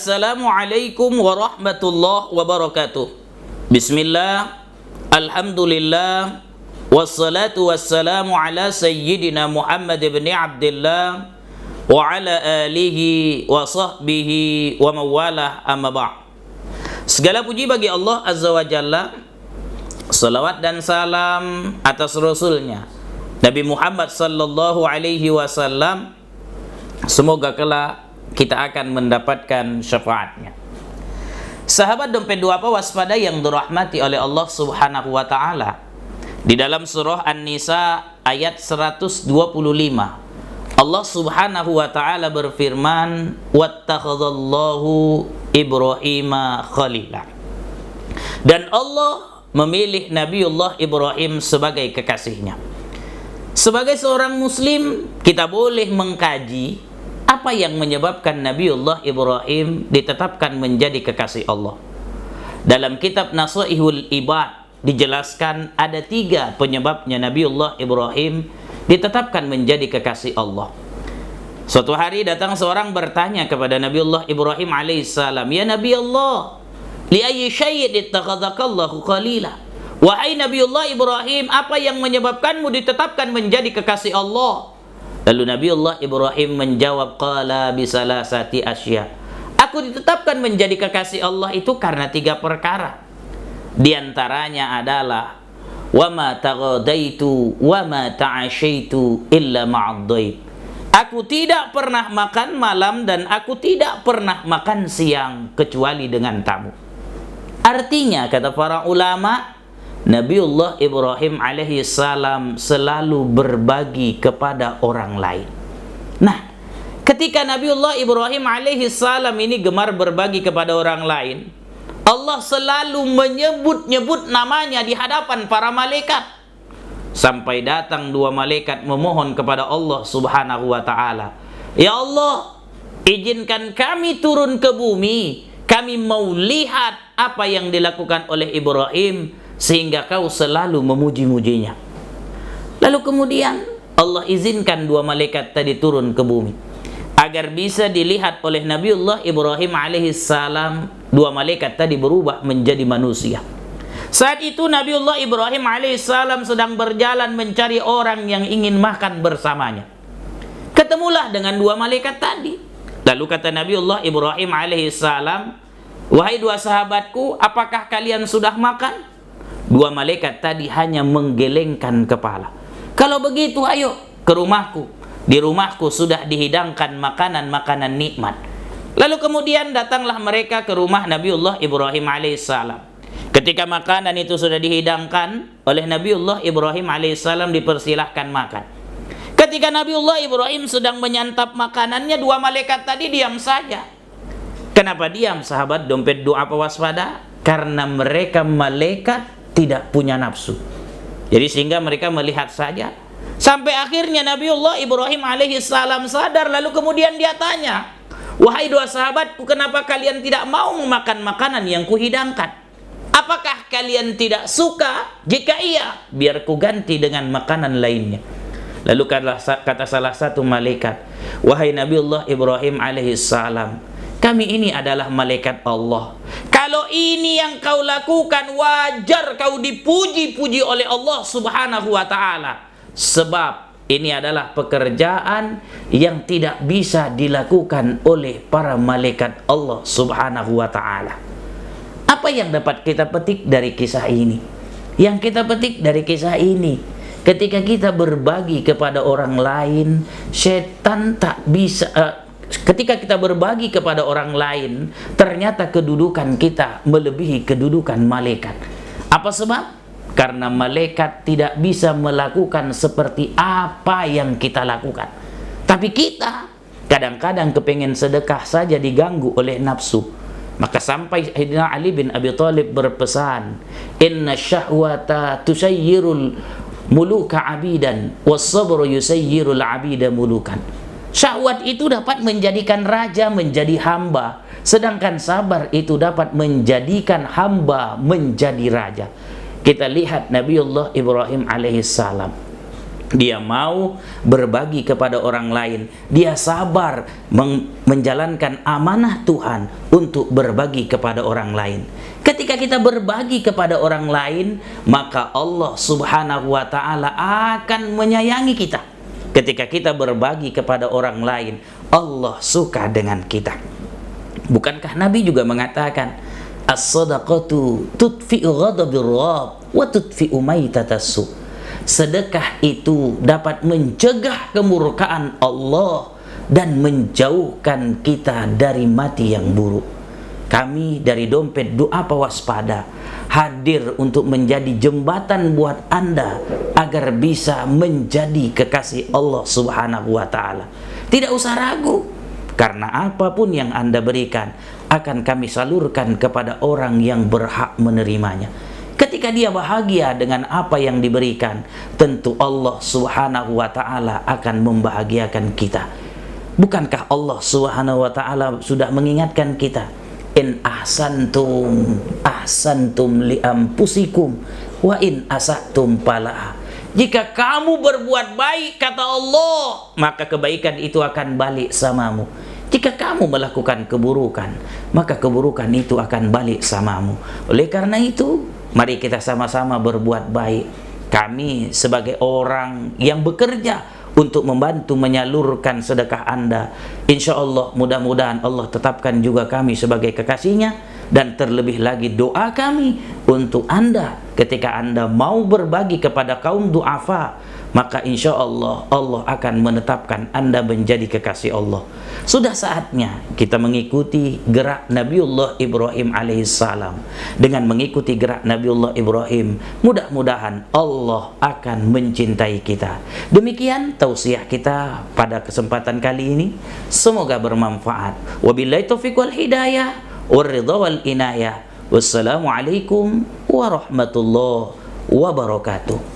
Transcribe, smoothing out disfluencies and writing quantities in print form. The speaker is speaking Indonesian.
Assalamualaikum warahmatullahi wabarakatuh. Bismillah, alhamdulillah, wassalatu wassalamu ala sayyidina Muhammad ibn Abdullah wa ala alihi wa sahbihi wa mawalah, amma ba'd. Segala puji bagi Allah Azza wa Jalla, salawat dan salam atas Rasulnya Nabi Muhammad sallallahu alaihi wasallam. Semoga kelak kita akan mendapatkan syafaatnya. Sahabat dompet dua apa waspada yang dirahmati oleh Allah Subhanahu wa taala. Di dalam surah An-Nisa ayat 125, Allah Subhanahu wa taala berfirman, "Wattakhadallahu Ibrahima khalila." Dan Allah memilih Nabiullah Ibrahim sebagai kekasihnya. Sebagai seorang muslim, kita boleh mengkaji apa yang menyebabkan Nabiullah Ibrahim ditetapkan menjadi kekasih Allah. Dalam kitab Nasaihul Ibad dijelaskan ada 3 penyebabnya Nabiullah Ibrahim ditetapkan menjadi kekasih Allah. Suatu hari datang seorang bertanya kepada Nabiullah Ibrahim alaihissalam, "Ya Nabi Allah, li ayyi syai'in ittakhadhakallahu khalila?" Wahai Nabiullah Ibrahim, apa yang menyebabkanmu ditetapkan menjadi kekasih Allah? Lalu Nabiullah Ibrahim menjawab, qala bisalasati asya. Aku ditetapkan menjadi kekasih Allah itu karena 3 perkara. Di antaranya adalah wa ma taghadaitu wa ma ta'ashaitu illa ma'ad dhaib. Aku tidak pernah makan malam dan aku tidak pernah makan siang kecuali dengan tamu. Artinya, kata para ulama, Nabiullah Ibrahim alaihi salam selalu berbagi kepada orang lain. Nah, ketika Nabiullah Ibrahim alaihi salam ini gemar berbagi kepada orang lain, Allah selalu menyebut-nyebut namanya di hadapan para malaikat. Sampai datang 2 malaikat memohon kepada Allah Subhanahu wa taala, "Ya Allah, izinkan kami turun ke bumi. Kami mau lihat apa yang dilakukan oleh Ibrahim sehingga kau selalu memuji-mujinya." Lalu kemudian Allah izinkan 2 malaikat tadi turun ke bumi agar bisa dilihat oleh Nabiullah Ibrahim alaihissalam. 2 malaikat tadi berubah menjadi manusia. Saat itu Nabiullah Ibrahim alaihissalam sedang berjalan mencari orang yang ingin makan bersamanya. Ketemulah dengan 2 malaikat tadi. Lalu kata Nabiullah Ibrahim alaihissalam, "Wahai 2 sahabatku, apakah kalian sudah makan?" 2 malaikat tadi hanya menggelengkan kepala. "Kalau begitu ayo ke rumahku. Di rumahku sudah dihidangkan makanan-makanan nikmat." Lalu kemudian datanglah mereka ke rumah Nabiullah Ibrahim alaihissalam. Ketika makanan itu sudah dihidangkan oleh Nabiullah Ibrahim alaihissalam, dipersilahkan makan. Ketika Nabiullah Ibrahim sedang menyantap makanannya, 2 malaikat tadi diam saja. Kenapa diam, sahabat dompet doa pewaspada? Karena mereka malaikat tidak punya nafsu. Jadi sehingga mereka melihat saja. Sampai akhirnya Nabiullah Ibrahim alaihissalam sadar. Lalu kemudian dia tanya, "Wahai 2 sahabatku, kenapa kalian tidak mau memakan makanan yang kuhidangkan? Apakah kalian tidak suka? Jika iya, biar ku ganti dengan makanan lainnya." Lalu kata salah satu malaikat, "Wahai Nabiullah Ibrahim alaihissalam, kami ini adalah malaikat Allah. Kalau ini yang kau lakukan, wajar kau dipuji-puji oleh Allah Subhanahu wa ta'ala. Sebab ini adalah pekerjaan yang tidak bisa dilakukan oleh para malaikat Allah Subhanahu wa ta'ala." Apa yang dapat kita petik dari kisah ini? Yang kita petik dari kisah ini, ketika kita berbagi kepada orang lain, setan tak bisa... ketika kita berbagi kepada orang lain, ternyata kedudukan kita melebihi kedudukan malaikat. Apa sebab? Karena malaikat tidak bisa melakukan seperti apa yang kita lakukan. Tapi kita kadang-kadang kepengen sedekah saja diganggu oleh nafsu. Maka sampai Sayyidina Ali bin Abi Thalib berpesan, "Inna syahwata tusayyirul muluka abidan, was-sabru yusayyirul abida mulukan." Syahwat itu dapat menjadikan raja menjadi hamba, sedangkan sabar itu dapat menjadikan hamba menjadi raja. Kita lihat Nabiullah Ibrahim alaihissalam. dia mau berbagi kepada orang lain, dia sabar menjalankan amanah Tuhan untuk berbagi kepada orang lain. Ketika kita berbagi kepada orang lain, maka Allah Subhanahu wa ta'ala akan menyayangi kita. Ketika kita berbagi kepada orang lain, Allah suka dengan kita. Bukankah Nabi juga mengatakan, as-sadaqatu tudfi'u ghadabir rabb wa tudfi'u maitatas. Sedekah itu dapat mencegah kemurkaan Allah dan menjauhkan kita dari mati yang buruk. Kami dari Dompet Doa Pewaspada hadir untuk menjadi jembatan buat Anda agar bisa menjadi kekasih Allah Subhanahu wa ta'ala. Tidak usah ragu, karena apapun yang Anda berikan akan kami salurkan kepada orang yang berhak menerimanya. Ketika dia bahagia dengan apa yang diberikan, tentu Allah Subhanahu wa ta'ala akan membahagiakan kita. Bukankah Allah Subhanahu wa ta'ala sudah mengingatkan kita, in ahsantum ahsantum li anfusikum wa in asatum falaha. Jika kamu berbuat baik, kata Allah, maka kebaikan itu akan balik samamu. Jika kamu melakukan keburukan, maka keburukan itu akan balik samamu. Oleh karena itu, mari kita sama-sama berbuat baik. Kami sebagai orang yang bekerja untuk membantu menyalurkan sedekah Anda, insya Allah mudah-mudahan Allah tetapkan juga kami sebagai kekasihnya. Dan terlebih lagi doa kami untuk Anda ketika Anda mau berbagi kepada kaum du'afa, maka insya Allah Allah akan menetapkan Anda menjadi kekasih Allah. Sudah saatnya kita mengikuti gerak Nabiullah Ibrahim alaihissalam. Dengan mengikuti gerak Nabiullah Ibrahim, mudah-mudahan Allah akan mencintai kita. Demikian tausiah kita pada kesempatan kali ini, semoga bermanfaat. Wabillahi taufiq wal hidayah, waridha wal inayah. Wassalamualaikum warahmatullahi wabarakatuh.